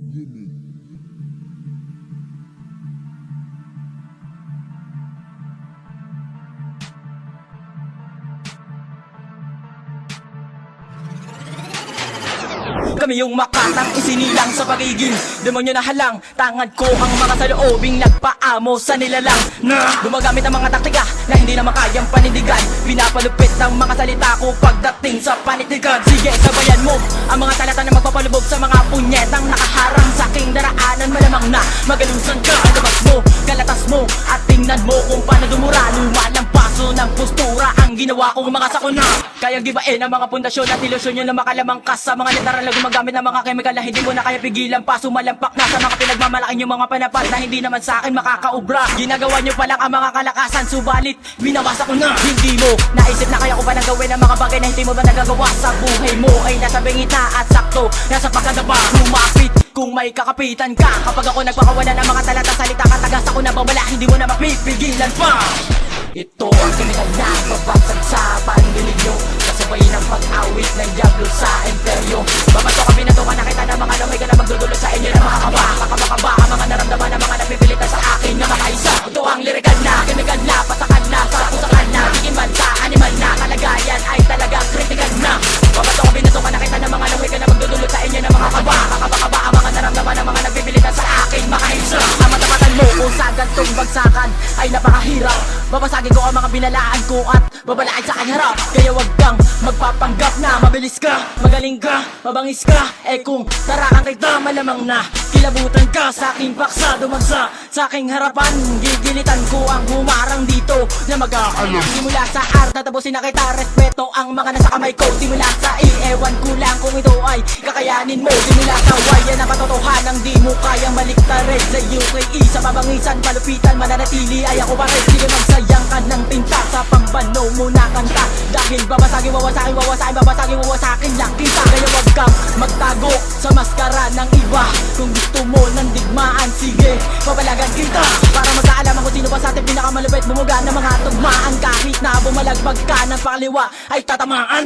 Kami yung makatang isinilang sa pagiging demonyo na halang. Tangad ko ang mga saloobing nagpaamo sa nilalang na gumagamit ng mga taktika na hindi na makayang panindigan. Pinapalupit ng mga salita ko pagdating sa panitigan. Sige, sabayan mo ang mga talata na magpapalubog sa mga punyetang nakaharang sa aking daraanan. Malamang na magalusan ka ang labas mo, kalatas mo, at tingnan mo kung paano dumura. Luman ng paso ng postura ang ginawa kong mga sakuna. Kayang gibain ang mga pundasyon at ilusyon nyo na makalamang ka sa mga literal na gumagamit ng mga chemical na hindi mo na kaya pigilan pa. Sumalampak na sa mga pinagmamalaki nyo mga panapat na hindi naman sa akin makakaubra. Ginagawa nyo pa lang ang mga kalakasan, subalit binawasa ko na. Hindi mo naisip na kaya ko pa nang gawin ang mga bagay na hindi mo ba nagagawa sa buhay mo. Ay nasa bingita at sakto, nasa pagkadaba. Lumapit kung may kakapitan ka. Kapag ako nagpakawala ng mga talata, salita ka, tagas ako na babala, hindi mo na mapipigilan pa. Ito ang kanilang nababasag sa pandilig nyo, kasabay ng pag-awit ng diablo sa imperyo. Babato ka, binatukan na kita ng mga lamay ka na magdudulot sa inyo ng mga kaba. Kakaba-kaba ang mga naramdaman ng mga napipilitan sa akin na makaisa. Ito ang lirikal na, kimigal na, pasakan na, sa pusakan na, biging bansa, animal na, kalagayan ay talagang kritikal na. Babato ka, binatukan na kita ng mga lamay ka na magdudulot sa inyo ng mga kaba. Kakaba-kaba ang mga naramdaman ng mga napipilitan sa akin makaisa. Ang matamatan mo kung sa gantong bagsakan ay napakahirap. Babasagin ko ang mga binalaan ko at babalain sa aking harap. Kaya wag kang magpapanggap na mabilis ka, magaling ka, mabangis ka. Eh kung tarakan kita, malamang na kilabutan ka sa aking paksa. Dumagsa sa aking harapan, gigilitan ko ang humarang dito na mag-aalam. Simula sa art, tatapusin na kita, respeto ang mga nasa kamay ko. Simula sa ewan ko lang kung ito ay kakayanin mo. Simula sa waya na patotohanan, di mo kayang baliktarin. Sa UKE, sa pabangisan, palupitan, mananatili ay ako pa rin. Sige, magsayang ka ng tinta sa pambano mo na kanta. Dahil babasagin, wawasakin, wawasakin, babasagin, wawasakin lang kita. Kaya wag kang magtago sa maskara ng iba. Kung gusto mo ng digmaan, sige, papalagan kita. Para magkaalaman kung sino ba sa ating pinakamalupit bumuga ng mga tugmaan. Kahit na bumalagpag ka ng pakaliwa ay tatamaan.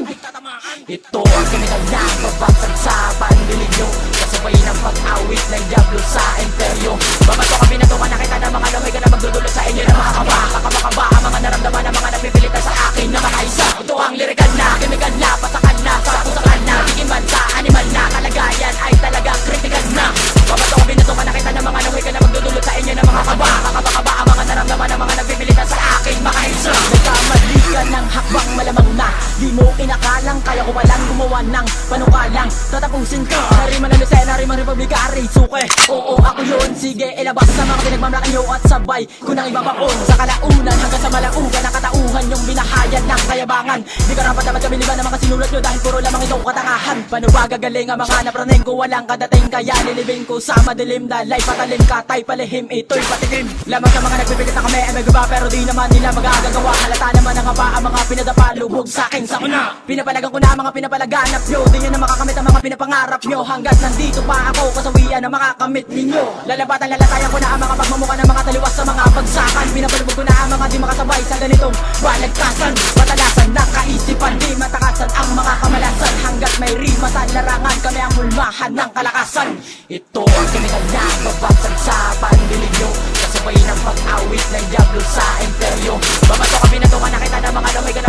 Ito ang kanilang nababasag sa pandilig nyo, kasabay ng pag-awit ng diablo sa imperyo. Babato ka, binatukan na kita ng mga lamay ka na magdudulot sa inyo ng mga kaba. Kakaba-kaba ang mga naramdaman ng mga napipilitan sa akin na makaisa. Ito ang lirikal na, kimigal na, pasakan na, sa pusakan na, biging bansa, animal na, kalagayan ay talagang kritikal na. Babato ka, binatukan na kita ng mga lamay ka na magdudulot sa inyo ng mga kaba. Kakaba-kaba ang mga naramdaman ng mga napipilitan sa akin makaisa. Nagkamali ka ng hakbang, malamang na di mo inakalang kaya ko palang gumawa ng panukalang tatapusin ka. Nariman na Lucena, narimang Republika, aray suke. Oo, ako yun, sige, ilabas sa mga pinagmamalakan nyo at sabay ko nang ibabaon sa kalaunan hanggang sa malaugan ng katauhan yung binahayad ng kayabangan. Di ka rapat dapat kabiliban ng mga sinulat nyo dahil puro lamang ito katangahan. Paano ba gagaling ang mga napraning ko, walang kadating kaya nilibing ko sa madilim. Dalay patalim, katay palihim, ito'y patikim. Lamang sa mga nagpipilit na kami ay may guba pero di naman nila magagagawa. Halata naman ang kaba ang mga pinadapa, lubog sa akin sa kuna. Pinapalagan ko na ang mga pinapalaganap nyo, di nyo na makakamit ang mga pinapangarap nyo. Hanggat nandito pa ako, kasawian na makakamit ninyo. Lalabatan, lalatayan ko na ang mga pagmumuka ng mga taliwas sa mga bagsakan. Pinapalubog ko na ang mga di makasabay sa ganitong balagtasan. Matalasan na kaisipan, di matakasan ang mga kamalasan. Hanggat may rima sa larangan, kami ang hulmahan ng kalakasan. Ito ang kanilang nababasag sa pandilig nyo, kasabay ng pag-awit ng diablo sa imperyo. Babato ka, binatukan na kita ng mga lamay ka